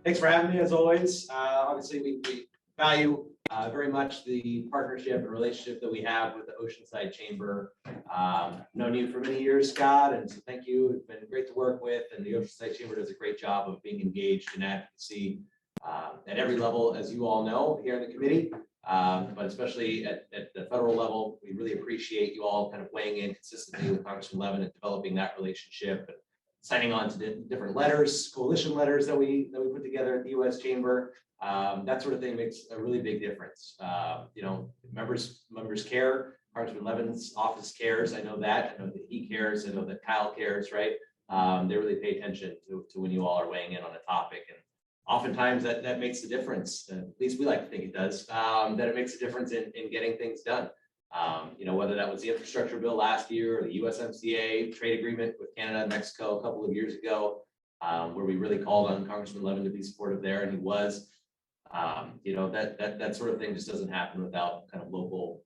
Thanks for having me, as always. Obviously, we value very much the partnership and relationship that we have with the Oceanside Chamber. Known you for many years, Scott, and so thank you. It's been great to work with, and the Oceanside Chamber does a great job of being engaged in advocacy at every level, as you all know, here in the committee, but especially at the federal level. We really appreciate you all kind of weighing in consistently with Congressman Levin and developing that relationship and signing on to different letters, coalition letters that we put together at the U.S. Chamber. That sort of thing makes a really big difference. Members care. Congressman Levin's office cares. I know that. I know that he cares. I know that Kyle cares. Right? They really pay attention to when you all are weighing in on a topic, and oftentimes that makes a difference. At least we like to think it does. That it makes a difference in getting things done. Whether that was the infrastructure bill last year or the USMCA trade agreement with Canada and Mexico a couple of years ago, where we really called on Congressman Levin to be supportive there, and he was. That sort of thing just doesn't happen without kind of local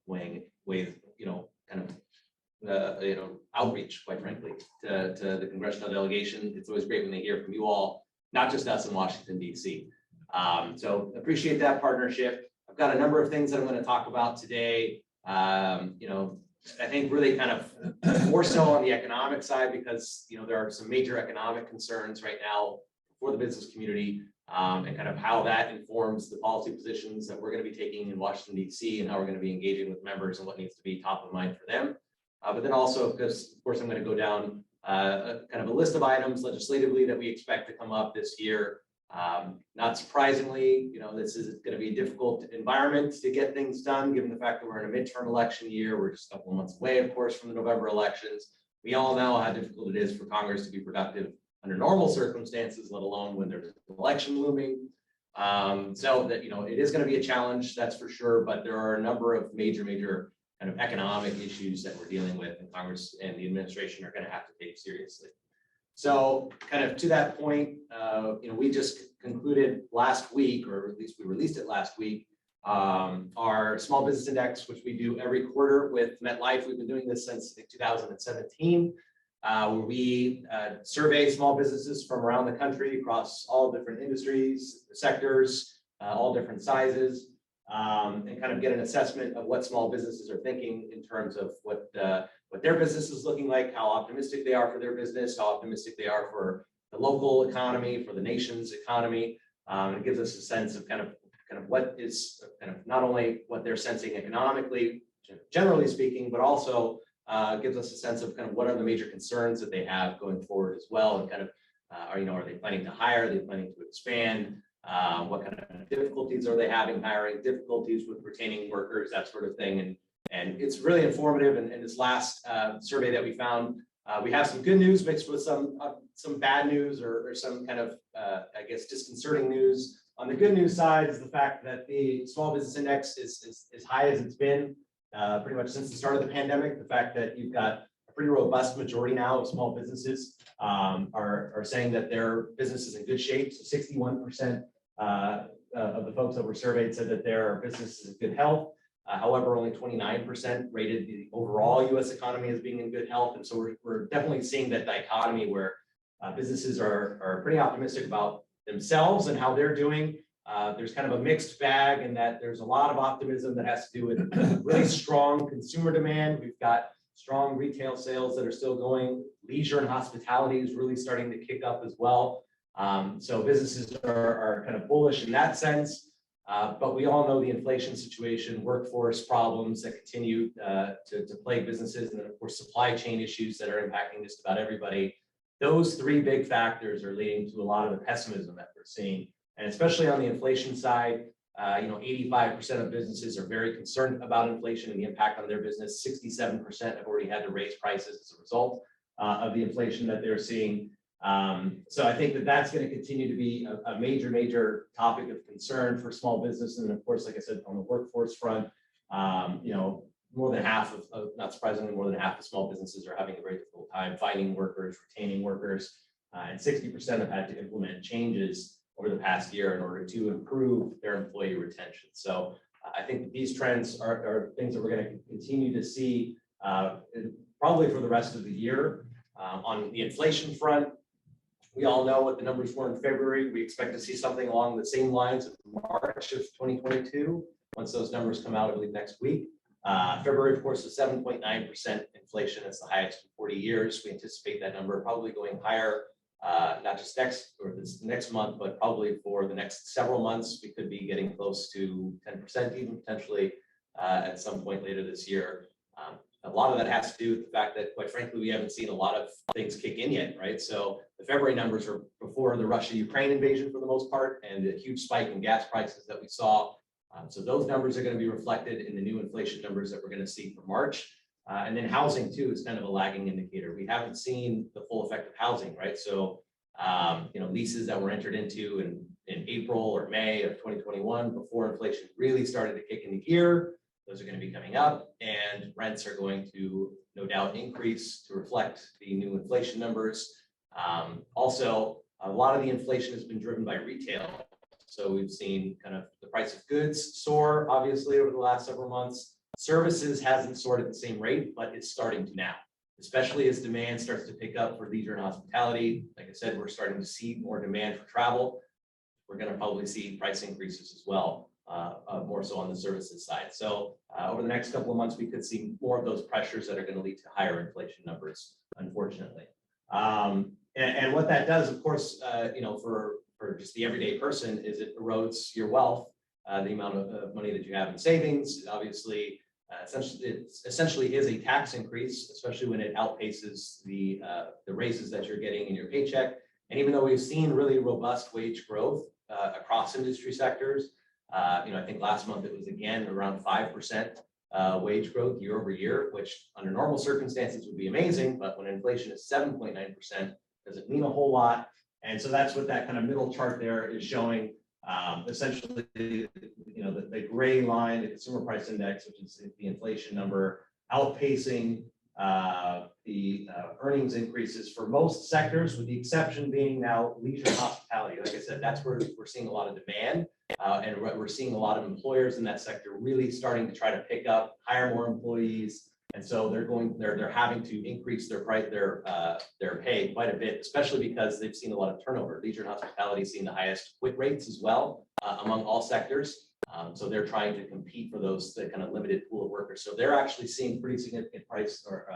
outreach, quite frankly, to the congressional delegation. It's always great when they hear from you all, not just us in Washington, D.C. So appreciate that partnership. I've got a number of things that I'm going to talk about today. I think really kind of more so on the economic side, because there are some major economic concerns right now for the business community, and kind of how that informs the policy positions that we're going to be taking in Washington, D.C., and how we're going to be engaging with members and what needs to be top of mind for them. But then also, because of course I'm going to go down kind of a list of items legislatively that we expect to come up this year. Not surprisingly, this is going to be a difficult environment to get things done, given the fact that we're in a midterm election year. We're just a couple of months away, of course, from the November elections. We all know how difficult it is for Congress to be productive under normal circumstances, let alone when there's an election looming. So that, it is going to be a challenge, that's for sure, but there are a number of major kind of economic issues that we're dealing with, and Congress and the administration are going to have to take seriously. So kind of to that point, we just concluded last week, or at least we released it last week, our small business index, which we do every quarter with MetLife. We've been doing this since 2017, where we survey small businesses from around the country across all different industries, sectors, all different sizes, and kind of get an assessment of what small businesses are thinking in terms of what their business is looking like, how optimistic they are for their business, how optimistic they are for the local economy, for the nation's economy. It gives us a sense of kind of what is kind of not only what they're sensing economically, generally speaking, but also gives us a sense of kind of what are the major concerns that they have going forward as well, and kind of are they planning to hire? Are they planning to expand? What kind of difficulties are they having hiring? Difficulties with retaining workers, that sort of thing. And it's really informative. And in this last survey that we found, we have some good news mixed with some bad news, or some kind of, disconcerting news. On the good news side is the fact that the small business index is as high as it's been pretty much since the start of the pandemic. The fact that you've got a pretty robust majority now of small businesses are saying that their business is in good shape. So 61% of the folks that were surveyed said that their business is in good health. However, only 29% rated the overall U.S. economy as being in good health. And so we're definitely seeing that dichotomy where businesses are pretty optimistic about themselves and how they're doing. There's kind of a mixed bag in that there's a lot of optimism that has to do with really strong consumer demand. We've got strong retail sales that are still going. Leisure and hospitality is really starting to kick up as well. So businesses are kind of bullish in that sense. But we all know the inflation situation, workforce problems that continue to plague businesses, and then of course supply chain issues that are impacting just about everybody. Those three big factors are leading to a lot of the pessimism that we're seeing, and especially on the inflation side. 85% of businesses are very concerned about inflation and the impact on their business. 67% have already had to raise prices as a result of the inflation that they're seeing. So I think that that's going to continue to be a major topic of concern for small business. And of course, like I said, on the workforce front, more than half of, not surprisingly, more than half of small businesses are having a very difficult time finding workers, retaining workers, and 60% have had to implement changes over the past year in order to improve their employee retention. So I think that these trends are things that we're going to continue to see probably for the rest of the year. On the inflation front, We all know what the numbers were in February. We expect to see something along the same lines of March of 2022. Once those numbers come out, I believe next week. February, of course, was 7.9% inflation. It's the highest in 40 years. We anticipate that number probably going higher, not just this next month, but probably for the next several months. We could be getting close to 10%, even potentially at some point later this year. A lot of that has to do with the fact that, quite frankly, we haven't seen a lot of things kick in yet, right? So the February numbers are before the Russia-Ukraine invasion for the most part, and the huge spike in gas prices that we saw. So those numbers are going to be reflected in the new inflation numbers that we're going to see for March. And then housing too is kind of a lagging indicator. We haven't seen the full effect of housing, right? So, leases that were entered into in April or May of 2021 before inflation really started to kick into gear. Those are going to be coming up, and rents are going to no doubt increase to reflect the new inflation numbers. Also, a lot of the inflation has been driven by retail. So we've seen kind of the price of goods soar, obviously, over the last several months. Services hasn't soared at the same rate, but it's starting to now, especially as demand starts to pick up for leisure and hospitality. Like I said, we're starting to see more demand for travel. We're going to probably see price increases as well. More so on the services side. So over the next couple of months, we could see more of those pressures that are going to lead to higher inflation numbers, unfortunately. And what that does, of course, for just the everyday person, is it erodes your wealth, the amount of money that you have in savings. Obviously, it essentially is a tax increase, especially when it outpaces the raises that you're getting in your paycheck. And even though we've seen really robust wage growth across industry sectors, I think last month it was again around 5% wage growth year over year, which under normal circumstances would be amazing. But when inflation is 7.9%, doesn't mean a whole lot. And so that's what that kind of middle chart there is showing. Essentially, the gray line, the consumer price index, which is the inflation number, outpacing the earnings increases for most sectors, with the exception being now leisure and hospitality. Like I said, that's where we're seeing a lot of demand. And we're seeing a lot of employers in that sector really starting to try to pick up, hire more employees, and so they're having to increase their pay quite a bit, especially because they've seen a lot of turnover. Leisure and hospitality seeing the highest quit rates as well among all sectors. So they're trying to compete for the kind of limited pool of workers. So they're actually seeing pretty significant price or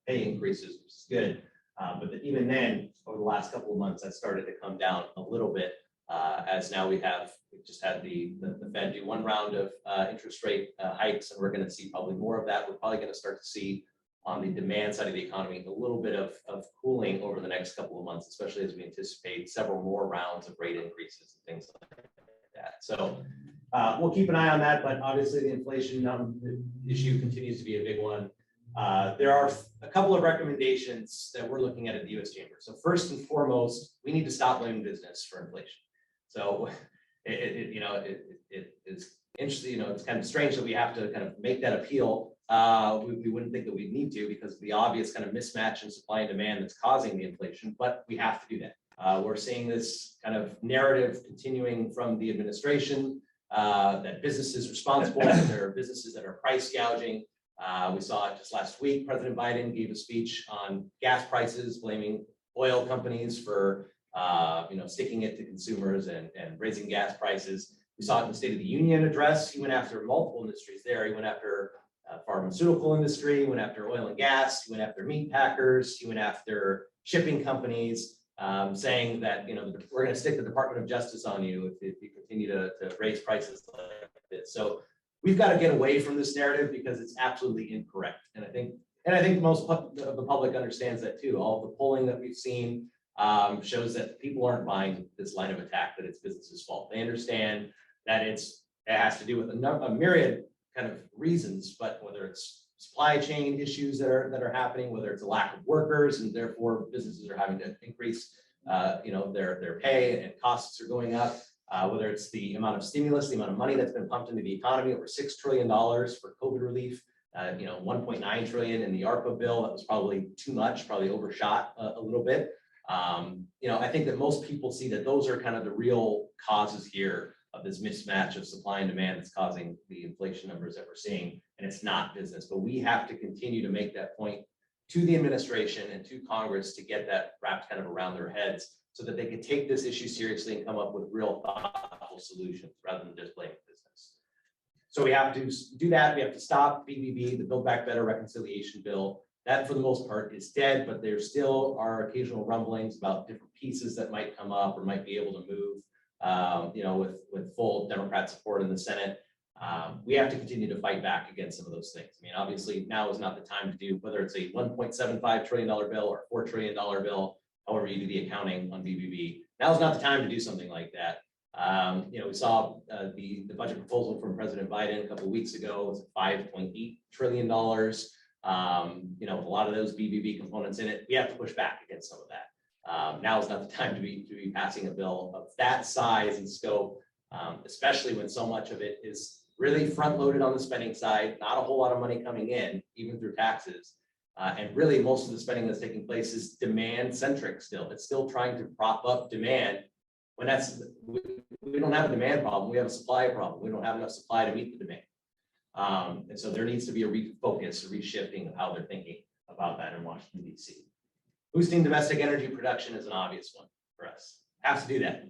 pay increases, which is good. But even then, over the last couple of months, that started to come down a little bit. As now we've just had the Fed do one round of interest rate hikes, and we're going to see probably more of that. We're probably going to start to see on the demand side of the economy a little bit of cooling over the next couple of months, especially as we anticipate several more rounds of rate increases and things like that. So we'll keep an eye on that, but obviously the inflation issue continues to be a big one. There are a couple of recommendations that we're looking at the U.S. Chamber. So first and foremost, we need to stop blaming business for inflation. So it's interesting, it's kind of strange that we have to kind of make that appeal. We wouldn't think that we'd need to, because of the obvious kind of mismatch in supply and demand that's causing the inflation, but we have to do that. We're seeing this kind of narrative continuing from the administration that business is responsible, that there are businesses that are price gouging. We saw it just last week. President Biden gave a speech on gas prices, blaming oil companies for sticking it to consumers and raising gas prices. We saw it in the State of the Union address. He went after multiple industries there. He went after pharmaceutical industry, he went after oil and gas, he went after meat packers, he went after shipping companies, saying that we're going to stick the Department of Justice on you if you continue to raise prices like this. So we've got to get away from this narrative, because it's absolutely incorrect. And I think most of the public understands that too. All the polling that we've seen shows that people aren't buying this line of attack, that it's business's fault. They understand that it has to do with a myriad kind of reasons, but whether it's supply chain issues that are happening, whether it's a lack of workers and therefore businesses are having to increase their pay and costs are going up, whether it's the amount of stimulus, the amount of money that's been pumped into the economy, over $6 trillion for COVID relief, 1.9 trillion in the ARPA bill. That was probably too much, probably overshot a little bit. I think that most people see that those are kind of the real causes here of this mismatch of supply and demand that's causing the inflation numbers that we're seeing, and it's not business. But we have to continue to make that point to the administration and to Congress to get that wrapped kind of around their heads so that they could take this issue seriously and come up with real thoughtful solutions rather than just blaming business. So we have to do that. We have to stop BBB, the Build Back Better reconciliation bill. That, for the most part, is dead, but there still are occasional rumblings about different pieces that might come up or might be able to move, with full Democrat support in the Senate. We have to continue to fight back against some of those things. I mean, obviously, now is not the time to do, whether it's a $1.75 trillion bill or a $4 trillion bill, however you do the accounting on BBB. Now is not the time to do something like that. We saw the budget proposal from President Biden a couple of weeks ago was $5.8 trillion. With a lot of those BBB components in it. We have to push back against some of that. Now is not the time to be passing a bill of that size and scope, especially when so much of it is really front loaded on the spending side, not a whole lot of money coming in, even through taxes. And really most of the spending that's taking place is demand centric still. It's still trying to prop up demand when we don't have a demand problem, we have a supply problem. We don't have enough supply to meet the demand. And so there needs to be a refocus, a reshifting of how they're thinking about that in Washington, D.C. Boosting domestic energy production is an obvious one for us. Has to do that.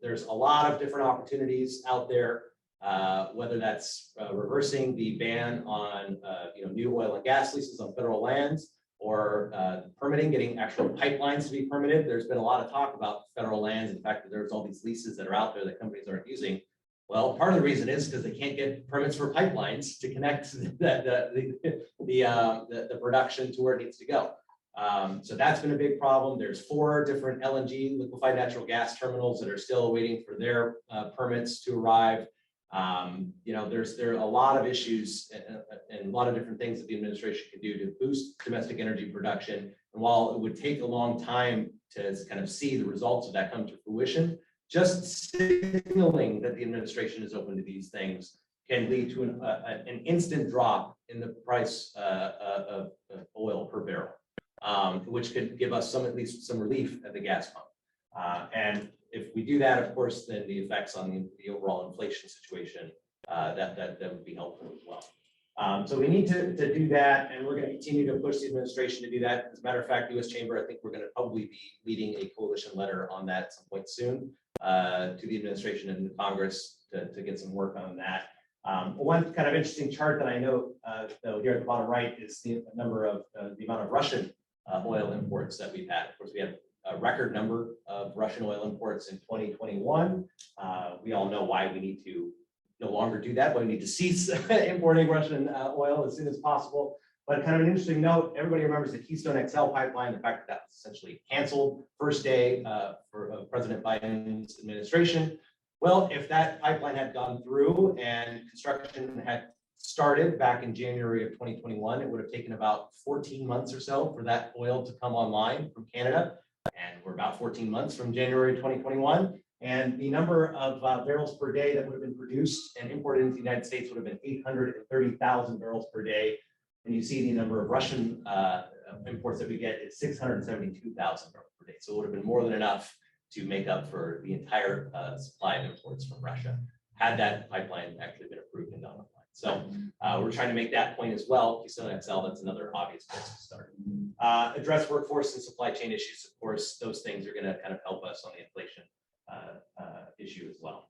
There's a lot of different opportunities out there, whether that's reversing the ban on new oil and gas leases on federal lands, or permitting, getting actual pipelines to be permitted. There's been a lot of talk about federal lands, in fact, that there's all these leases that are out there that companies aren't using. Well, part of the reason is because they can't get permits for pipelines to connect the production to where it needs to go. So that's been a big problem. There's 4 different LNG, liquefied natural gas terminals, that are still waiting for their permits to arrive. There are a lot of issues and a lot of different things that the administration can do to boost domestic energy production. And while it would take a long time to kind of see the results of that come to fruition, just signaling that the administration is open to these things can lead to an instant drop in the price of oil per barrel, which could give us at least some relief at the gas pump. And if we do that, of course, then the effects on the overall inflation situation, that would be helpful as well. So we need to do that, and we're going to continue to push the administration to do that. As a matter of fact, the U.S. Chamber, I think we're going to probably be leading a coalition letter on that at some point soon to the administration and the Congress to get some work on that. One kind of interesting chart that I note, though, here at the bottom right is the number of the amount of Russian oil imports that we've had. Of course, we had a record number of Russian oil imports in 2021. We all know why we need to no longer do that, but we need to cease importing Russian oil as soon as possible. But kind of an interesting note, everybody remembers the Keystone XL pipeline, the fact that that was essentially canceled first day for President Biden's administration. Well, if that pipeline had gone through and construction had started back in January of 2021, it would have taken about 14 months or so for that oil to come online from Canada. And we're about 14 months from January 2021. And the number of barrels per day that would have been produced and imported into the United States would have been 830,000 barrels per day. And you see the number of Russian imports that we get is 672,000 barrels per day. So it would have been more than enough to make up for the entire supply of imports from Russia, had that pipeline actually been approved and done online. So we're trying to make that point as well. Keystone XL, that's another obvious place to start. Address workforce and supply chain issues. Of course, those things are going to kind of help us on the inflation issue as well.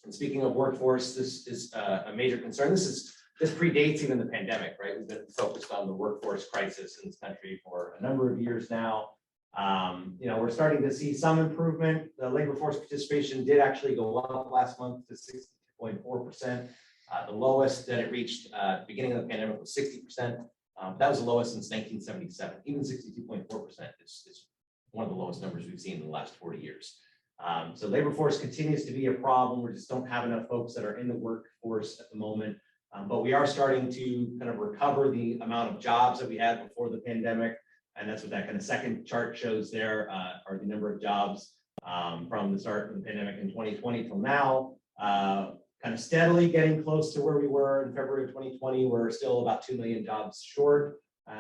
And speaking of workforce, this is a major concern. This predates even the pandemic, right? We've been focused on the workforce crisis in this country for a number of years now. We're starting to see some improvement. The labor force participation did actually go up last month to 60.4%. The lowest that it reached at the beginning of the pandemic was 60%. That was the lowest since 1977. Even 62.4% is one of the lowest numbers we've seen in the last 40 years. So labor force continues to be a problem. We just don't have enough folks that are in the workforce at the moment. But we are starting to kind of recover the amount of jobs that we had before the pandemic. And that's what that kind of second chart shows there, are the number of jobs from the start of the pandemic in 2020 till now. Kind of steadily getting close to where we were in February of 2020. We're still about 2 million jobs short.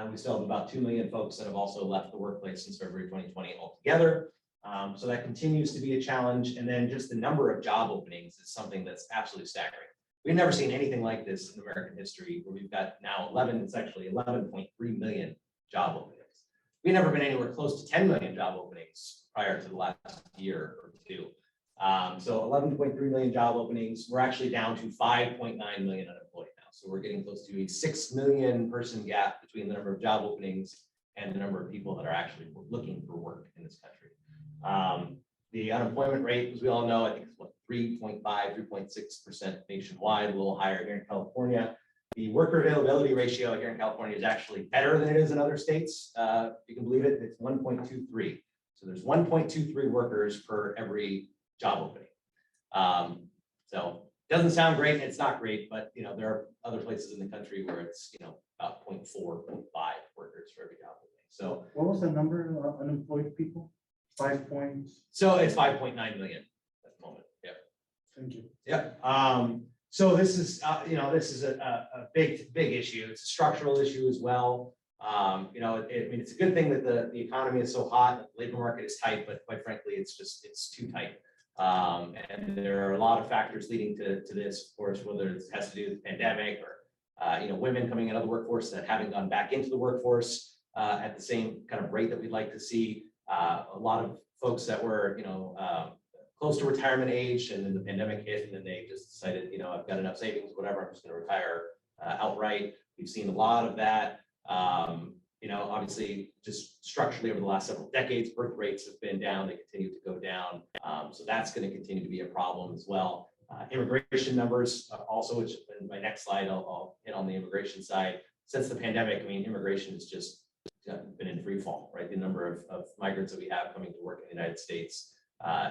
We still have about 2 million folks that have also left the workplace since February 2020 altogether. So that continues to be a challenge. And then just the number of job openings is something that's absolutely staggering. We've never seen anything like this in American history, where we've got now it's actually 11.3 million job openings. We've never been anywhere close to 10 million job openings prior to the last year or two. So 11.3 million job openings. We're actually down to 5.9 million unemployed now. So we're getting close to a 6 million person gap between the number of job openings and the number of people that are actually looking for work in this country. The unemployment rate, as we all know, I think it's what, 3.5, 3.6% nationwide, a little higher here in California. The worker availability ratio here in California is actually better than it is in other states. If you can believe it, it's 1.23. So there's 1.23 workers per every job opening. So it doesn't sound great, and it's not great, but there are other places in the country where it's about 0.4, 0.5 workers for every job opening. So what was the number of unemployed people? 5 points. So it's 5.9 million at the moment. Yeah. Thank you. Yep. So this is this is a big issue. It's a structural issue as well. I mean, it's a good thing that the economy is so hot, the labor market is tight, but quite frankly, it's too tight. And there are a lot of factors leading to this, of course, whether it has to do with the pandemic or women coming into the workforce that haven't gone back into the workforce at the same kind of rate that we'd like to see. A lot of folks that were close to retirement age, and then the pandemic hit, and then they just decided, I've got enough savings, whatever, I'm just going to retire outright. We've seen a lot of that. Obviously, just structurally over the last several decades, birth rates have been down. They continue to go down. So that's going to continue to be a problem as well. Immigration numbers also, which in my next slide, I'll hit on the immigration side. Since the pandemic, I mean, immigration has just been in free fall, right? The number of migrants that we have coming to work in the United States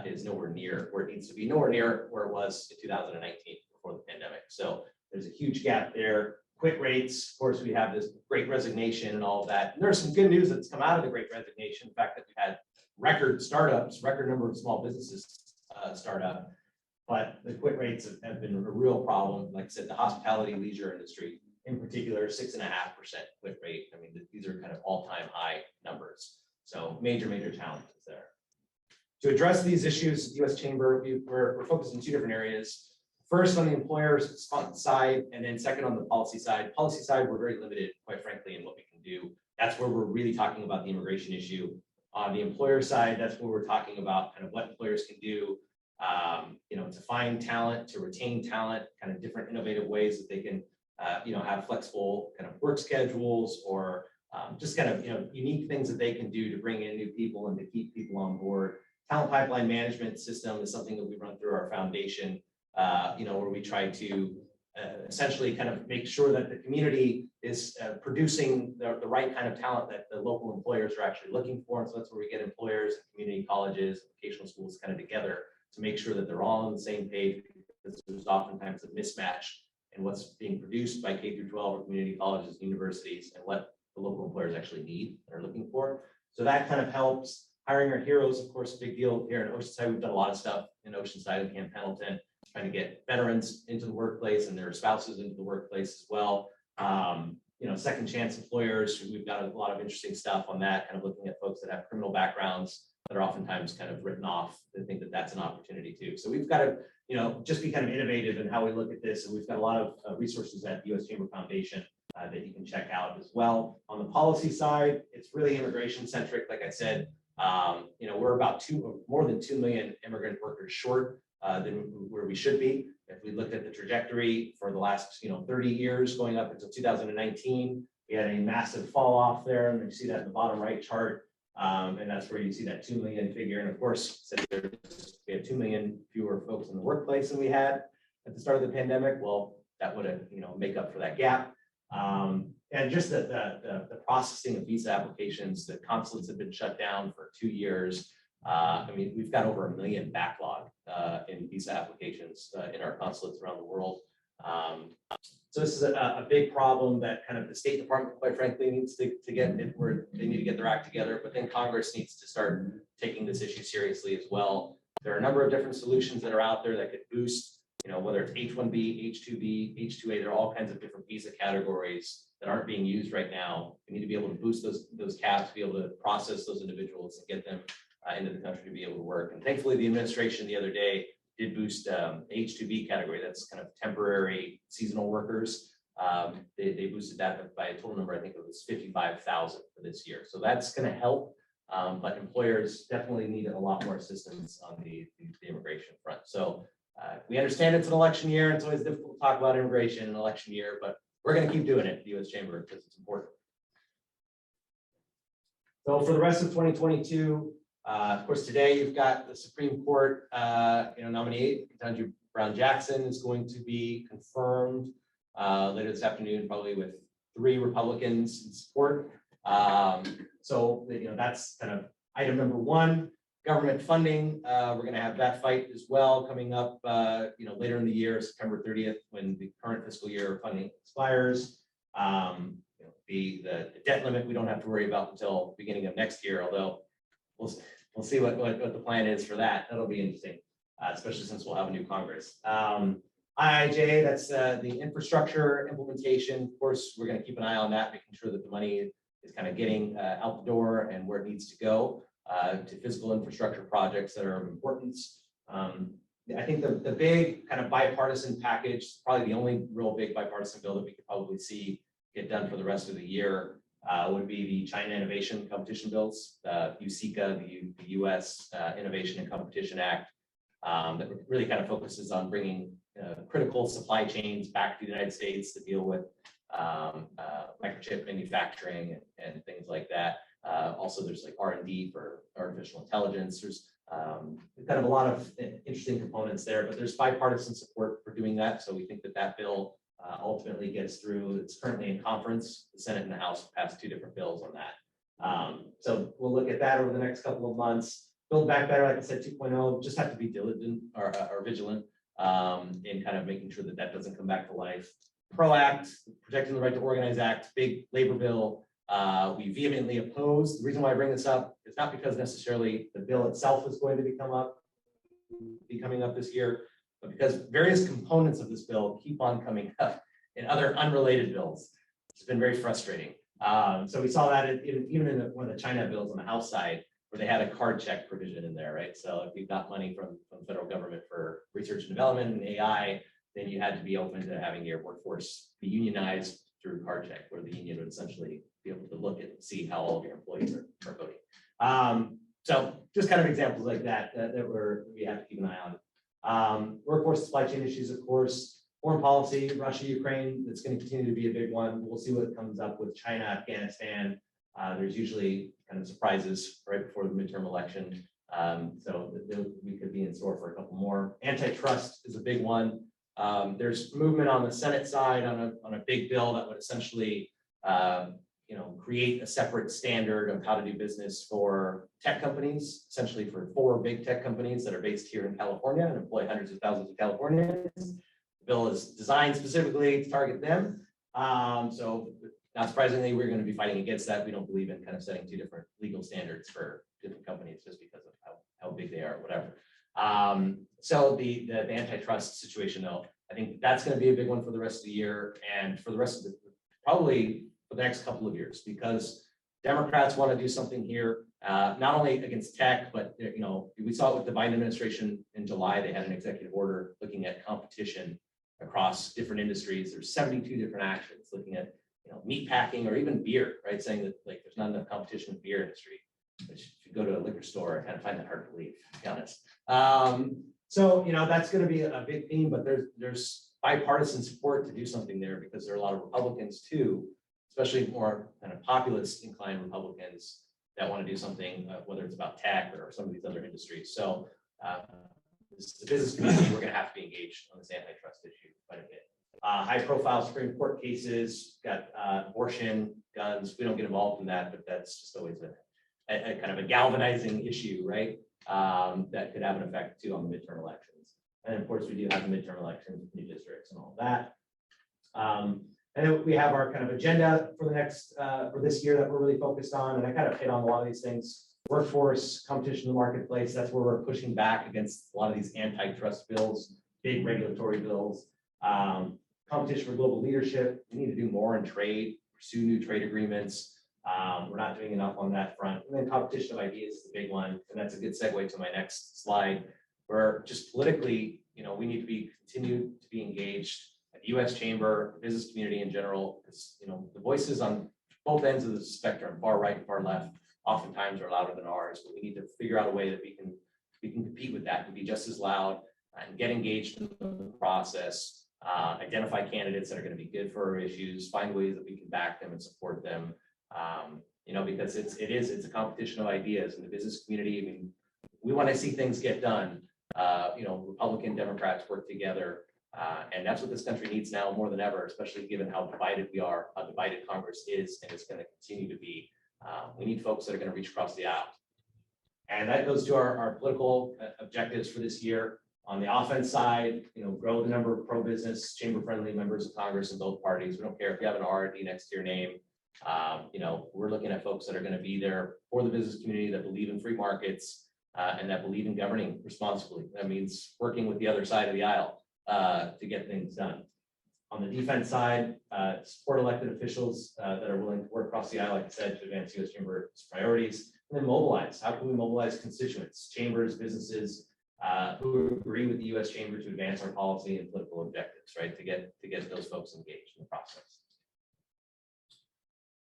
is nowhere near where it needs to be, nowhere near where it was in 2019 before the pandemic. So there's a huge gap there. Quit rates, of course, we have this great resignation and all of that. And there's some good news that's come out of the great resignation. The fact that we've had record startups, record number of small businesses start up, but the quit rates have been a real problem. Like I said, the hospitality leisure industry in particular, 6.5% quit rate. I mean, these are kind of all-time high numbers. So major challenges there. To address these issues, the U.S. Chamber, we're focused in two different areas. First, on the employer side, and then second on the policy side. Policy side, we're very limited, quite frankly, in what we can do. That's where we're really talking about the immigration issue. On the employer side, that's where we're talking about kind of what employers can do, to find talent, to retain talent, kind of different innovative ways that they can, have flexible kind of work schedules, or just kind of, unique things that they can do to bring in new people and to keep people on board. Talent pipeline management system is something that we run through our foundation. Where we try to essentially kind of make sure that the community is producing the right kind of talent that the local employers are actually looking for. And so that's where we get employers, community colleges, vocational schools kind of together to make sure that they're all on the same page, because there's oftentimes a mismatch in what's being produced by K through 12 or community colleges and universities and what the local employers actually need and are looking for. So that kind of helps. Hiring our heroes, of course, a big deal here in Oceanside. We've done a lot of stuff in Oceanside and Camp Pendleton, trying to get veterans into the workplace and their spouses into the workplace as well. Second chance employers, we've got a lot of interesting stuff on that, kind of looking at folks that have criminal backgrounds that are oftentimes kind of written off. They think that that's an opportunity too. So we've got to, just be kind of innovative in how we look at this. And we've got a lot of resources at the U.S. Chamber Foundation that you can check out as well. On the policy side, it's really immigration centric. Like I said, we're about more than 2 million immigrant workers short than where we should be. If we looked at the trajectory for the last 30 years going up until 2019, we had a massive fall off there, and you see that in the bottom right chart, and that's where you see that 2 million figure. And of course, we had 2 million fewer folks in the workplace than we had at the start of the pandemic. Well, that would make up for that gap. And just the processing of visa applications, the consulates have been shut down for 2 years. We've got over 1 million backlog in visa applications in our consulates around the world. So this is a big problem that kind of the State Department, quite frankly, needs to get it where they need to get their act together. But then Congress needs to start taking this issue seriously as well. There are a number of different solutions that are out there that could boost, whether it's H-1B, H-2B, H-2A, there are all kinds of different visa categories that aren't being used right now. We need to be able to boost those caps, be able to process those individuals and get them into the country to be able to work. And thankfully, the administration the other day did boost H-2B category. That's kind of temporary seasonal workers. They boosted that by a total number, I think it was 55,000 for this year. So that's going to help. But employers definitely need a lot more assistance on the immigration front. So we understand it's an election year. It's always difficult to talk about immigration in an election year, but we're going to keep doing it at the U.S. Chamber because it's important. So for the rest of 2022, of course, today you've got the Supreme Court, nominee Ketanji Brown Jackson is going to be confirmed later this afternoon, probably with 3 Republicans in support. So that's kind of item number 1. Government funding, we're going to have that fight as well coming up, later in the year, September 30th, when the current fiscal year funding expires. The debt limit we don't have to worry about until beginning of next year, although we'll see what the plan is for that. That'll be interesting, especially since we'll have a new Congress. IIJ, that's the infrastructure implementation. Of course, we're going to keep an eye on that, making sure that the money is kind of getting out the door and where it needs to go to physical infrastructure projects that are of importance. I think the big kind of bipartisan package, probably the only real big bipartisan bill that we could probably see get done for the rest of the year would be the China Innovation Competition Bills, USICA, the U.S. Innovation and Competition Act, that really kind of focuses on bringing critical supply chains back to the United States to deal with microchip manufacturing and things like that. Also, there's like R&D for artificial intelligence. There's kind of a lot of interesting components there, but there's bipartisan support for doing that. So we think that bill ultimately gets through. It's currently in conference. The Senate and the House passed 2 different bills on that. So we'll look at that over the next couple of months. Build Back Better, like I said, 2.0, just have to be diligent or vigilant in kind of making sure that doesn't come back to life. PRO Act, Protecting the Right to Organize Act, big labor bill. We vehemently oppose. The reason why I bring this up is not because necessarily the bill itself is going to be coming up this year, but because various components of this bill keep on coming up in other unrelated bills. It's been very frustrating. So we saw that even in one of the China bills on the House side, where they had a card check provision in there, right? So if you've got money from the federal government for research and development and AI, then you had to be open to having your workforce be unionized through card check, where the union would essentially be able to look and see how all of your employees are voting. So just kind of examples like that we have to keep an eye on. Workforce supply chain issues, of course, foreign policy, Russia, Ukraine, that's going to continue to be a big one. We'll see what comes up with China, Afghanistan. There's usually kind of surprises right before the midterm election. So we could be in store for a couple more. Antitrust is a big one. There's movement on the Senate side on a big bill that would essentially create a separate standard of how to do business for tech companies, essentially for 4 big tech companies that are based here in California and employ hundreds of thousands of Californians. The bill is designed specifically to target them. So not surprisingly, we're going to be fighting against that. We don't believe in kind of setting 2 different legal standards for different companies just because of how big they are or whatever. So the antitrust situation, though, I think that's going to be a big one for the rest of the year and for the rest of probably for the next couple of years, because Democrats want to do something here, not only against tech, but we saw it with the Biden administration in July. They had an executive order looking at competition across different industries. There's 72 different actions looking at meat packing or even beer, right? Saying that like there's not enough competition in the beer industry, which if you go to a liquor store, I kind of find that hard to believe, to be honest. So that's going to be a big theme, but there's bipartisan support to do something there, because there are a lot of Republicans too, especially more kind of populist inclined Republicans that want to do something, whether it's about tech or some of these other industries. So the business community, we're going to have to be engaged on this antitrust issue quite a bit. High profile Supreme Court cases, got abortion, guns. We don't get involved in that, but that's just always a kind of a galvanizing issue, right? That could have an effect too on the midterm elections. And of course, we do have the midterm elections, new districts and all of that. And then we have our kind of agenda for the next, for this year that we're really focused on. And I kind of hit on a lot of these things. Workforce, competition in the marketplace, that's where we're pushing back against a lot of these antitrust bills, big regulatory bills. Competition for global leadership, we need to do more in trade, pursue new trade agreements. We're not doing enough on that front. And then competition of ideas is the big one. And that's a good segue to my next slide. where just politically, we need to continue to be engaged at the U.S. Chamber, the business community in general, because the voices on both ends of the spectrum, far right and far left, oftentimes are louder than ours. But we need to figure out a way that we can compete with that and be just as loud and get engaged in the process. Identify candidates that are going to be good for our issues, find ways that we can back them and support them. Because it's a competition of ideas in the business community. I mean, we want to see things get done. Republican, Democrats work together, and that's what this country needs now more than ever, especially given how divided we are, how divided Congress is, and it's going to continue to be. We need folks that are going to reach across the aisle. And that goes to our political objectives for this year. On the offense side, grow the number of pro-business, chamber-friendly members of Congress in both parties. We don't care if you have an R or D next to your name. We're looking at folks that are going to be there for the business community, that believe in free markets, and that believe in governing responsibly. That means working with the other side of the aisle to get things done. On the defense side, support elected officials that are willing to work across the aisle, like I said, to advance U.S. Chamber's priorities. And then mobilize. How can we mobilize constituents, chambers, businesses who agree with the U.S. Chamber to advance our policy and political objectives, right? To get those folks engaged in the process.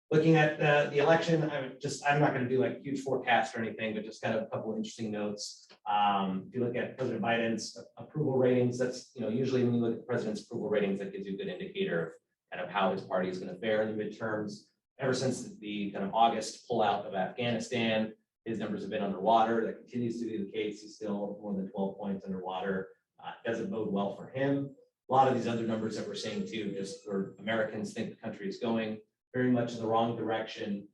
Looking at the election, I'm not going to do like a huge forecast or anything, but just kind of a couple of interesting notes. If you look at President Biden's approval ratings, that's usually when you look at the president's approval ratings, that gives you a good indicator of kind of how his party is going to fare in the midterms. Ever since the kind of August pullout of Afghanistan, his numbers have been underwater. That continues to be the case. He's still more than 12 points underwater. Doesn't bode well for him. A lot of these other numbers that we're seeing too, just where Americans think the country is going very much in the wrong direction.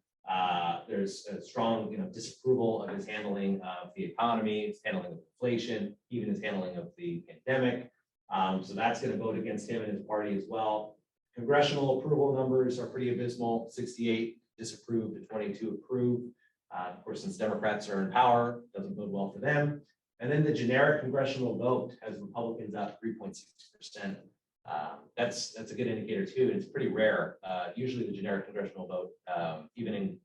There's a strong disapproval of his handling of the economy, his handling of inflation, even his handling of the pandemic. So that's going to vote against him and his party as well. Congressional approval numbers are pretty abysmal: 68 disapproved to 22 approved. Of course, since Democrats are in power, doesn't bode well for them. And then the generic congressional vote has Republicans up 3.6%. That's a good indicator too. And it's pretty rare. Usually the generic congressional vote, even in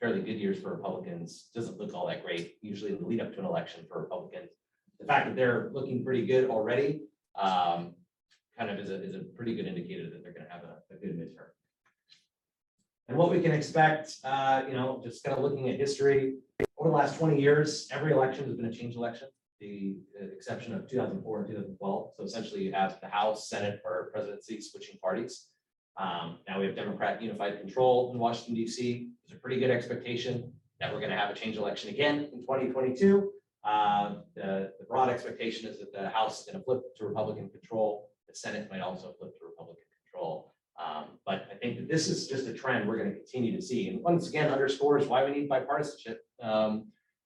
fairly good years for Republicans, doesn't look all that great. Usually in the lead up to an election for Republicans, the fact that they're looking pretty good already kind of is a pretty good indicator that they're going to have a good midterm. And what we can expect, just kind of looking at history, over the last 20 years, every election has been a change election, the exception of 2004 and 2012. So essentially you have the House, Senate, or presidency switching parties. Now we have Democrat unified control in Washington, D.C. There's a pretty good expectation that we're going to have a change election again in 2022. The broad expectation is that the House is going to flip to Republican control. The Senate might also flip to Republican control. But I think that this is just a trend we're going to continue to see. And once again, underscores why we need bipartisanship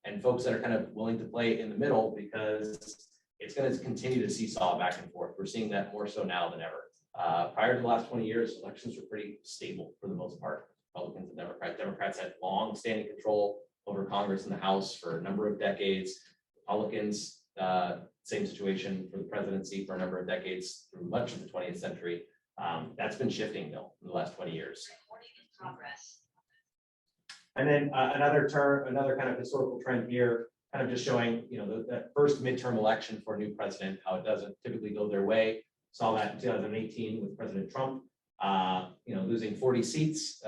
and folks that are kind of willing to play in the middle, because it's going to continue to seesaw back and forth. We're seeing that more so now than ever. Prior to the last 20 years, elections were pretty stable for the most part. Republicans and Democrats. Democrats had long-standing control over Congress and the House for a number of decades. Republicans, same situation for the presidency for a number of decades through much of the 20th century. That's been shifting though in the last 20 years. And then another kind of historical trend here, kind of just showing, that first midterm election for a new president, how it doesn't typically go their way. Saw that in 2018 with President Trump, losing 40 seats.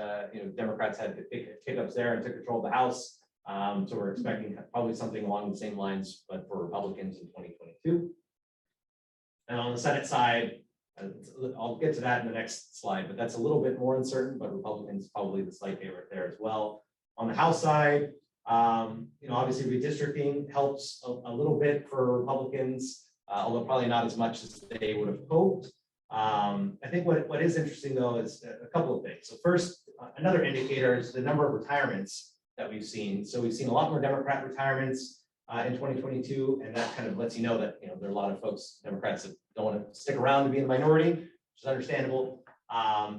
Democrats had hiccups there and took control of the House. So we're expecting probably something along the same lines, but for Republicans in 2022. And on the Senate side, I'll get to that in the next slide, but that's a little bit more uncertain, but Republicans probably the slight favorite there as well. On the House side, obviously redistricting helps a little bit for Republicans, although probably not as much as they would have hoped. I think what is interesting though is a couple of things. So first, another indicator is the number of retirements that we've seen. So we've seen a lot more Democrat retirements in 2022, and that kind of lets you know that there are a lot of folks, Democrats, that don't want to stick around to be in the minority, which is understandable.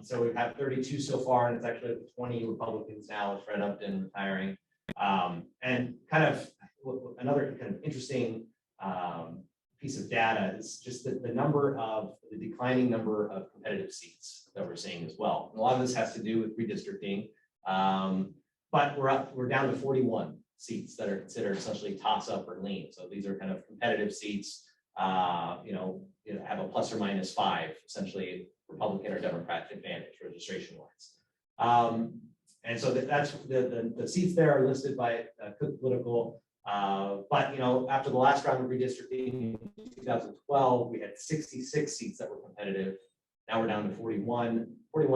So we've had 32 so far, and it's actually 20 Republicans now with Fred Upton retiring. And kind of another kind of interesting piece of data is just the declining number of competitive seats that we're seeing as well. And a lot of this has to do with redistricting, but we're down to 41 seats that are considered essentially toss-up or lean. So these are kind of competitive seats, have a plus or minus 5, essentially Republican or Democrat advantage registration-wise. And so that's the seats there are listed by Cook Political. But after the last round of redistricting in 2012, we had 66 seats that were competitive. Now we're down to 41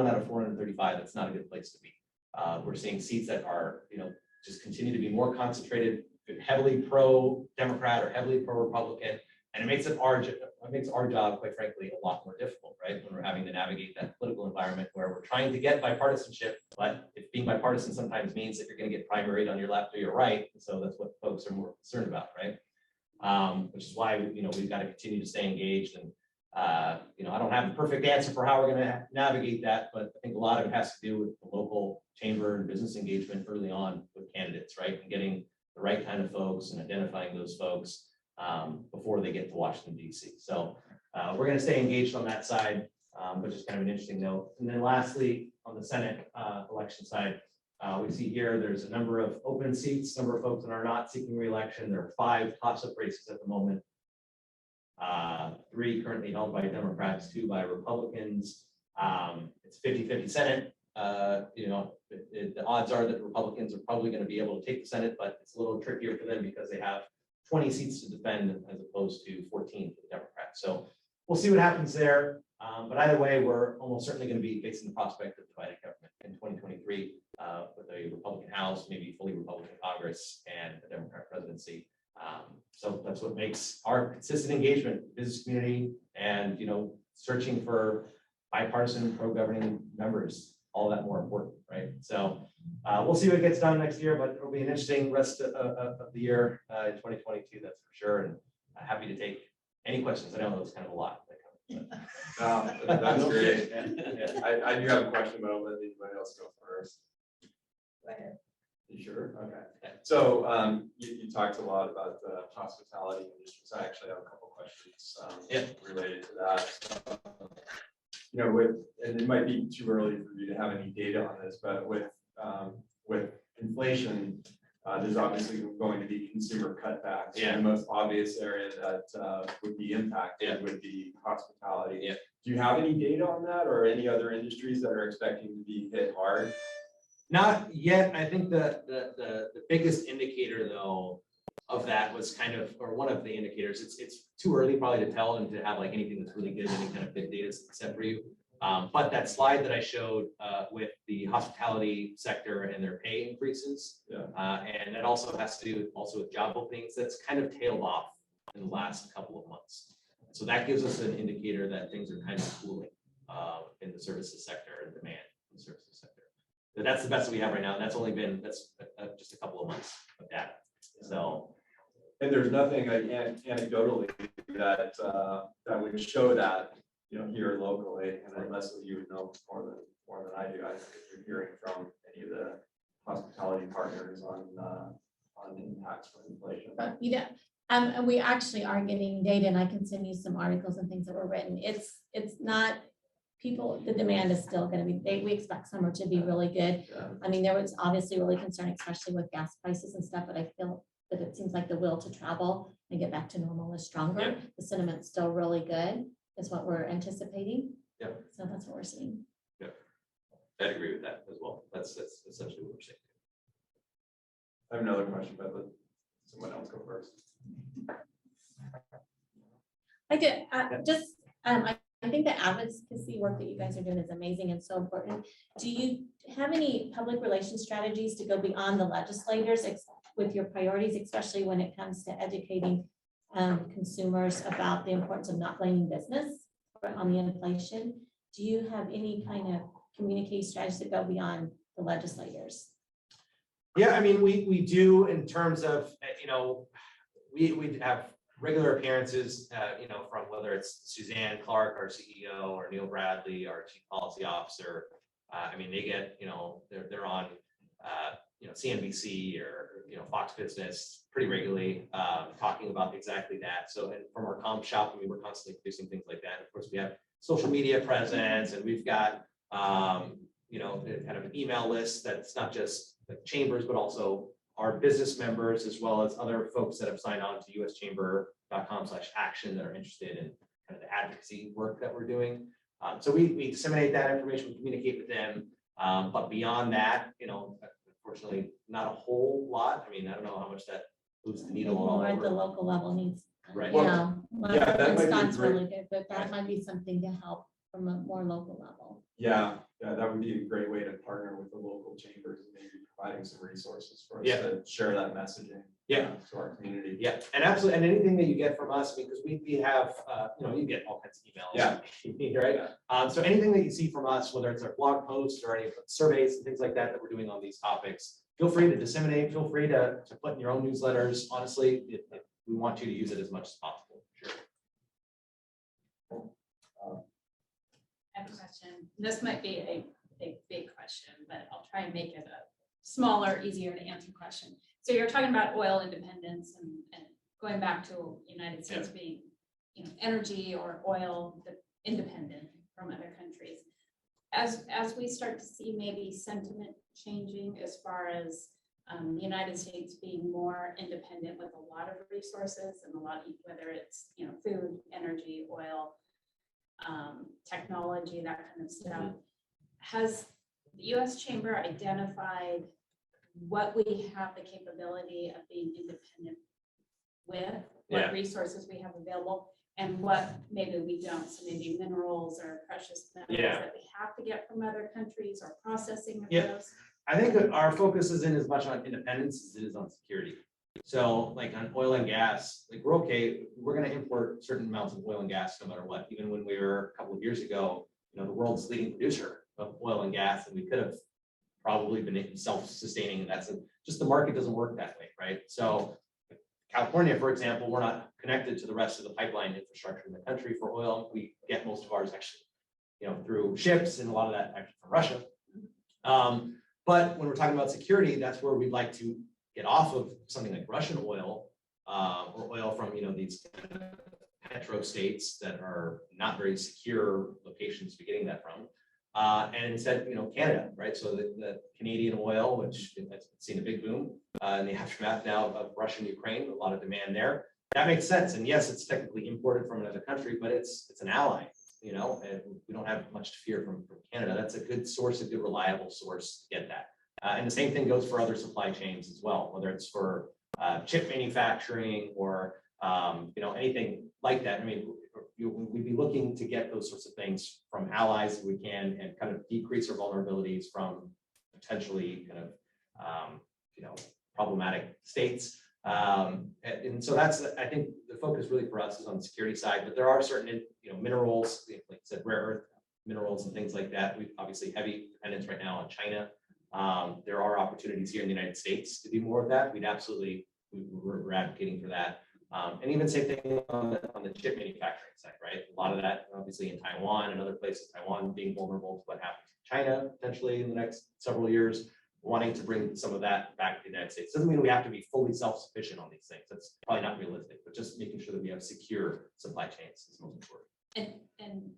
out of 435. That's not a good place to be. We're seeing seats that are, just continue to be more concentrated, heavily pro-Democrat or heavily pro-Republican, and it makes our job, quite frankly, a lot more difficult, right? When we're having to navigate that political environment where we're trying to get bipartisanship, but if being bipartisan sometimes means that you're going to get primaried on your left or your right, so that's what folks are more concerned about, right? Which is why we've got to continue to stay engaged. And I don't have the perfect answer for how we're going to navigate that, but I think a lot of it has to do with the local chamber and business engagement early on with candidates, right? And getting the right kind of folks and identifying those folks before they get to Washington, D.C. So we're going to stay engaged on that side, but just kind of an interesting note. And then lastly, on the Senate election side, we see here there's a number of open seats, number of folks that are not seeking re-election. There are 5 toss-up races at the moment. 3 currently held by Democrats, 2 by Republicans. It's 50-50 Senate. The odds are that Republicans are probably going to be able to take the Senate, but it's a little trickier for them because they have 20 seats to defend as opposed to 14 for the Democrats. So we'll see what happens there. But either way, we're almost certainly going to be facing the prospect of divided government in 2023 with a Republican House, maybe fully Republican Congress, and a Democrat presidency. So that's what makes our consistent engagement with the business community and searching for bipartisan pro-governing members all that more important, right? So we'll see what gets done next year, but it'll be an interesting rest of the year in 2022, that's for sure. And happy to take any questions. I know it's kind of a lot. That's great. Yeah. I do have a question, but I'll let anybody else go first. Go ahead. You sure? Okay. So you talked a lot about the hospitality industry. So I actually have a couple questions related to that. And it might be too early for you to have any data on this, but with inflation, there's obviously going to be consumer cutbacks. Yeah. And the most obvious area that would be impacted would be hospitality. Yeah. Do you have any data on that, or any other industries that are expecting to be hit hard? Not yet. I think the biggest indicator though of that was kind of, or one of the indicators, it's too early probably to tell and to have like anything that's really good, any kind of big data set for you. But that slide that I showed with the hospitality sector and their pay increases, and that also has to do also with job openings, that's kind of tailed off in the last couple of months. So that gives us an indicator that things are kind of cooling in the services sector and demand in the services sector. But that's the best that we have right now. And that's only been, just a couple of months of data. So. And there's nothing anecdotally that would show that, here locally, and unless you would know more than I do. I think if you're hearing from any of the hospitality partners on impacts from inflation. And we actually are getting data, and I can send you some articles and things that were written. It's not people. The demand is still going to be. We expect summer to be really good. Yeah. I mean, there was obviously really concern, especially with gas prices and stuff. But I feel that it seems like the will to travel and get back to normal is stronger. Yeah. The sentiment's still really good. Is what we're anticipating. Yeah. So that's what we're seeing. Yeah, I'd agree with that as well. That's essentially what we're saying. I have another question, but let someone else go first. I did I think the advocacy work that you guys are doing is amazing and so important. Do you have any public relations strategies to go beyond the legislators with your priorities, especially when it comes to educating consumers about the importance of not blaming business on the inflation? Do you have any kind of communication strategies that go beyond the legislators? Yeah, I mean, we do in terms of, we have regular appearances, from whether it's Suzanne Clark, our CEO, or Neil Bradley, our Chief Policy Officer. I mean, they get, they're on, CNBC or, Fox Business pretty regularly, talking about exactly that. So, and from our comp shop, we're constantly producing things like that. Of course, we have social media presence, and we've got, kind of an email list that's not just the chambers, but also our business members, as well as other folks that have signed on to uschamber.com/action that are interested in kind of the advocacy work that we're doing. So we disseminate that information, we communicate with them. But beyond that, unfortunately, not a whole lot. I mean, I don't know how much that moves the needle all More at the over. local level needs. Right. Yeah, that might be Wisconsin's great. really good, but that might be something to help from a more local level. Yeah, that would be a great way to partner with the local chambers and maybe providing some resources for us Yeah. to share that messaging. Yeah. To our community. Yeah, and absolutely, and anything that you get from us, because we have, you get all kinds of emails. Yeah. Right? Yeah. So anything that you see from us, whether it's our blog posts or any surveys and things like that that we're doing on these topics, feel free to disseminate, feel free to put in your own newsletters. Honestly, we want you to use it as much as possible. Sure. I have a question. This might be a big question, but I'll try and make it a smaller, easier to answer question. So you're talking about oil independence and going back to United States being, energy or oil independent from other countries. As we start to see maybe sentiment changing as far as the United States being more independent with a lot of resources and a lot of, whether it's, food, energy, oil, technology, that kind of stuff. Has the U.S. Chamber identified what we have the capability of being independent with, what resources we have available, and what maybe we don't? So maybe minerals or precious metals that we have to get from other countries, or processing of those. I think that our focus isn't as much on independence as it is on security. So like on oil and gas, like we're okay, we're going to import certain amounts of oil and gas no matter what. Even when we were a couple of years ago, the world's leading producer of oil and gas, and we could have probably been self-sustaining, and that's just the market doesn't work that way, right? So California, for example, we're not connected to the rest of the pipeline infrastructure in the country for oil. We get most of ours actually, through ships, and a lot of that actually from Russia. But when we're talking about security, that's where we'd like to get off of something like Russian oil, or oil from these petro states that are not very secure locations to be getting that from. And instead, Canada, right? So the Canadian oil, which has seen a big boom in the aftermath now of Russia and Ukraine, a lot of demand there. That makes sense. And yes, it's technically imported from another country, but it's an ally, and we don't have much to fear from Canada. That's a good source, a good reliable source to get that. And the same thing goes for other supply chains as well, whether it's for chip manufacturing or anything like that. I mean, we'd be looking to get those sorts of things from allies if we can, and kind of decrease our vulnerabilities from potentially kind of problematic states. And so that's, I think the focus really for us is on the security side, but there are certain minerals, like I said, rare earth minerals and things like that. We've obviously heavy dependence right now on China. There are opportunities here in the United States to do more of that. We're advocating for that. And even same thing on the chip manufacturing side, right? A lot of that obviously in Taiwan and other places, Taiwan being vulnerable to what happens in China potentially in the next several years, wanting to bring some of that back to the United States. Doesn't mean we have to be fully self-sufficient on these things. That's probably not realistic, but just making sure that we have secure supply chains is most important. And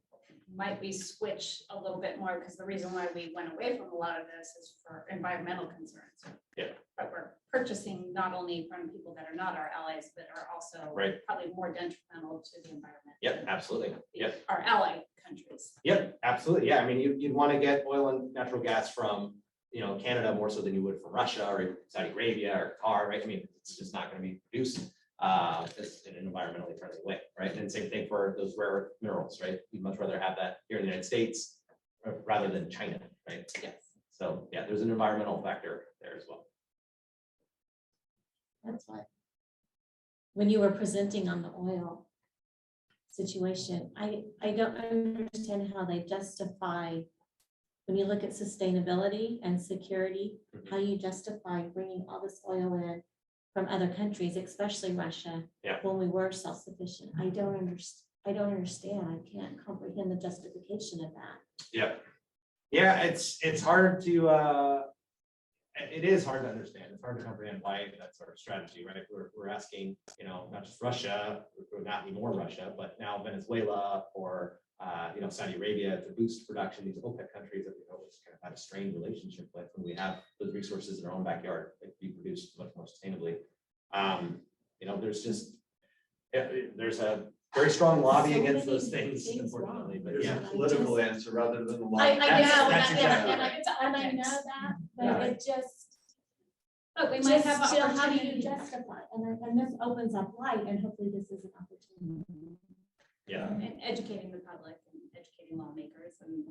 might we switch a little bit more, because the reason why we went away from a lot of this is for environmental concerns. Yeah. But we're purchasing not only from people that are not our allies, but are also probably more detrimental to the environment. Yep, absolutely. Yep. Our ally countries. Yep, absolutely. Yeah, I mean, you'd want to get oil and natural gas from Canada more so than you would from Russia or even Saudi Arabia or Qatar, right? I mean, it's just not going to be produced in an environmentally friendly way, right? And same thing for those rare earth minerals, right? We'd much rather have that here in the United States rather than China, right? Yes. So yeah, there's an environmental factor there as well. That's why when you were presenting on the oil situation, I don't understand how they justify, when you look at sustainability and security, how you justify bringing all this oil in from other countries, especially Russia, when we were self-sufficient. I don't understand. I can't comprehend the justification of that. Yeah, it's hard to it is hard to understand. It's hard to comprehend why that's our strategy, right? We're asking, not just Russia, or not anymore Russia, but now Venezuela or Saudi Arabia to boost production, these OPEC countries that we've always kind of had a strained relationship with, when we have those resources in our own backyard, they can be produced much more sustainably. There's a very strong lobby So against many those things, things unfortunately, but There's yeah. a political answer rather than the law. I know, That's and exactly I know that, but Yeah. it just, But we might have still, how do you opportunity. justify? And this opens up light, and hopefully this is an opportunity. Yeah. And educating the public and educating lawmakers and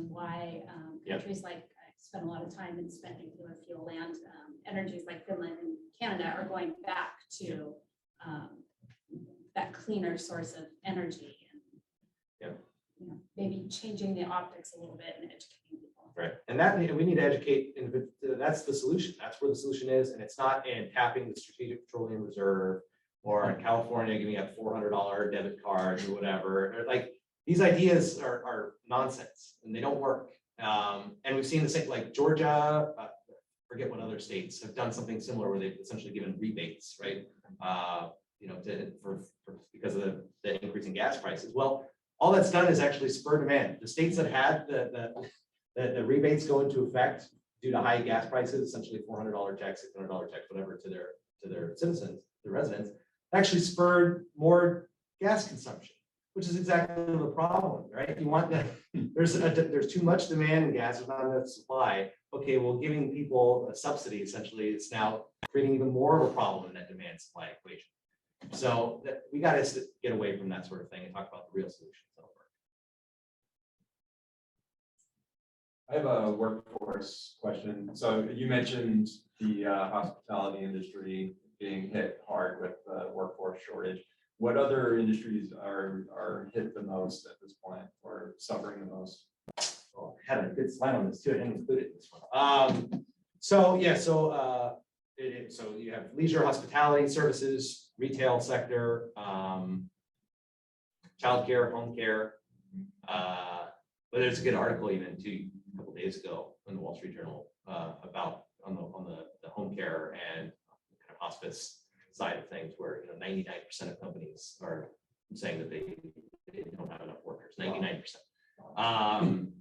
why Yep. countries like, I spend a lot of time in spent nuclear fuel land, energies like Finland and Canada are going back to that cleaner source of energy and Yep. maybe changing the optics a little bit and educating people. Right, and that we need to educate, that's the solution, that's where the solution is, and it's not in tapping the Strategic Petroleum Reserve or in California giving out $400 debit cards or whatever. Or like, these ideas are nonsense and they don't work. And we've seen the same, like Georgia, forget what other states have done something similar where they've essentially given rebates, right? Because of the increase in gas prices. Well, all that's done is actually spur demand. The states that had the rebates go into effect due to high gas prices, essentially $400 checks, $600 checks, whatever, to their citizens, their residents, actually spurred more gas consumption, which is exactly the problem, right? You want that, there's too much demand in gas, there's not enough supply. Okay, well, giving people a subsidy essentially is now creating even more of a problem in that demand supply equation. So we got to get away from that sort of thing and talk about the real solutions. I have a workforce question. So you mentioned the hospitality industry being hit hard with the workforce shortage. What other industries are hit the most at this point or suffering the most? Oh, I had a good slide on this too. I didn't include it in this one. So you have leisure, hospitality, services, retail sector, childcare, home care. But there's a good article even too, a couple days ago in the Wall Street Journal about on the home care and kind of hospice side of things, where 99% of companies are saying that they don't have enough workers. 99%.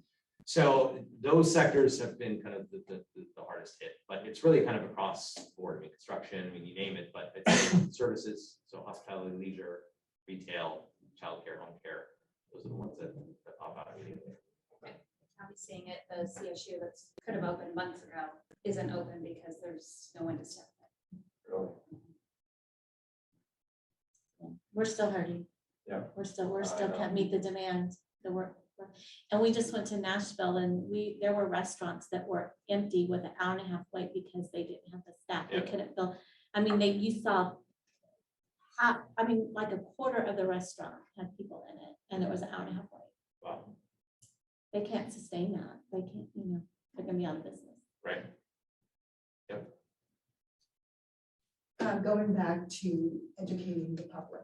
So those sectors have been kind of the hardest hit, but it's really kind of across the board. I mean, construction, I mean, you name it, but it's services, so hospitality, leisure, retail, childcare, home care. Those are the ones that pop out immediately. I'm seeing it, the CSU that could have opened months ago isn't open because there's no one to step in. Really? We're still hurting. Yeah. We're still know. can't meet the demand, the work. And we just went to Nashville and there were restaurants that were empty with an hour and a half wait because they didn't have the staff. They Yeah. couldn't fill. I mean, you saw, like a quarter of the restaurant had people in it and it was an hour and a half wait. Wow. They can't sustain that. They can't, they're gonna be out of business. Right. Going back to educating the public,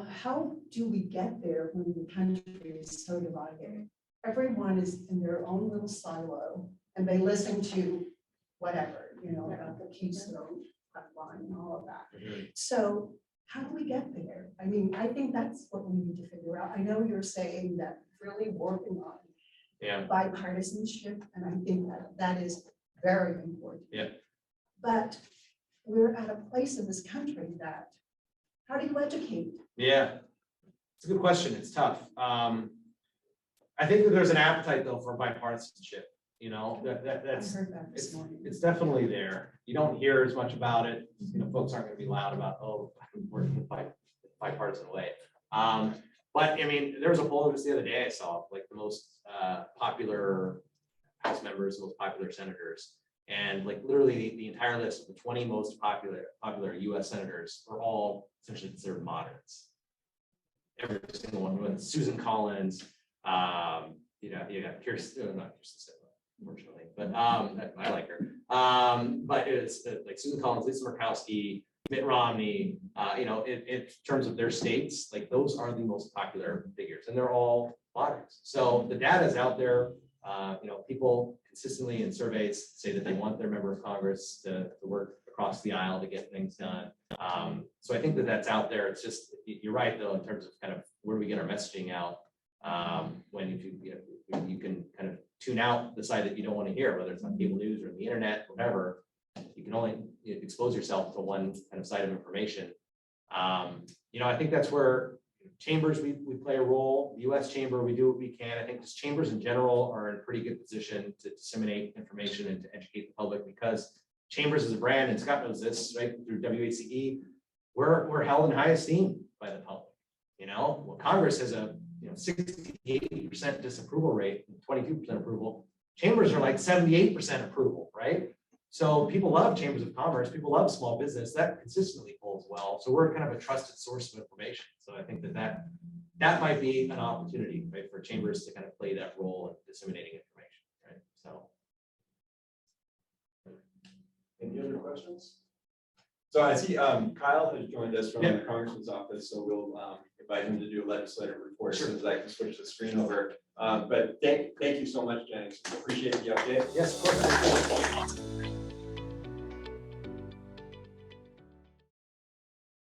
how do we get there when the country is so divided? Everyone is in their own little silo and they listen to whatever, about the Keystone pipeline and all of that. Mhm. So how do we get there? I mean, I think that's what we need to figure out. I know you're saying that really working on Yeah. bipartisanship, and I think that is very important. Yeah. But we're at a place in this country that, how do you educate? Yeah, it's a good question. It's tough. I think that there's an appetite though for bipartisanship. That's I heard that this morning. it's definitely there. You don't hear as much about it. Folks aren't going to be loud about, oh, I'm working the bipartisan way. But I mean, there was a poll just the other day I saw, like the most popular House members, the most popular senators, and like literally the entire list of the 20 most popular U.S. senators are all essentially considered moderates. Every single one. Susan Collins, you got Kirsten, not Kirsten, unfortunately, but I like her. But it's like Susan Collins, Lisa Murkowski, Mitt Romney, in terms of their states, like those are the most popular figures, and they're all moderates. So the data is out there. People consistently in surveys say that they want their member of Congress to work across the aisle to get things done. So I think that that's out there. It's just, you're right though, in terms of kind of where do we get our messaging out. When you can kind of tune out the side that you don't want to hear, whether it's on cable news or the internet, whatever, you can only expose yourself to one kind of side of information. I think that's where chambers, we play a role. The U.S. Chamber, we do what we can. I think just chambers in general are in a pretty good position to disseminate information and to educate the public, because chambers is a brand, and Scott knows this, right, through WACE, we're held in high esteem by the public. Well, Congress has a 60-80% disapproval rate, 22% approval. Chambers are like 78% approval, right? So people love chambers of commerce, people love small business, that consistently holds well. So we're kind of a trusted source of information. So I think that might be an opportunity, right, for chambers to kind of play that role in disseminating information, right? So. Any other questions? So I see Kyle has joined us from the Congressman's office, so we'll invite him to do a legislative report as soon as I can switch the screen over. But thank you so much, Jennings. Appreciate the update. Yes, of course.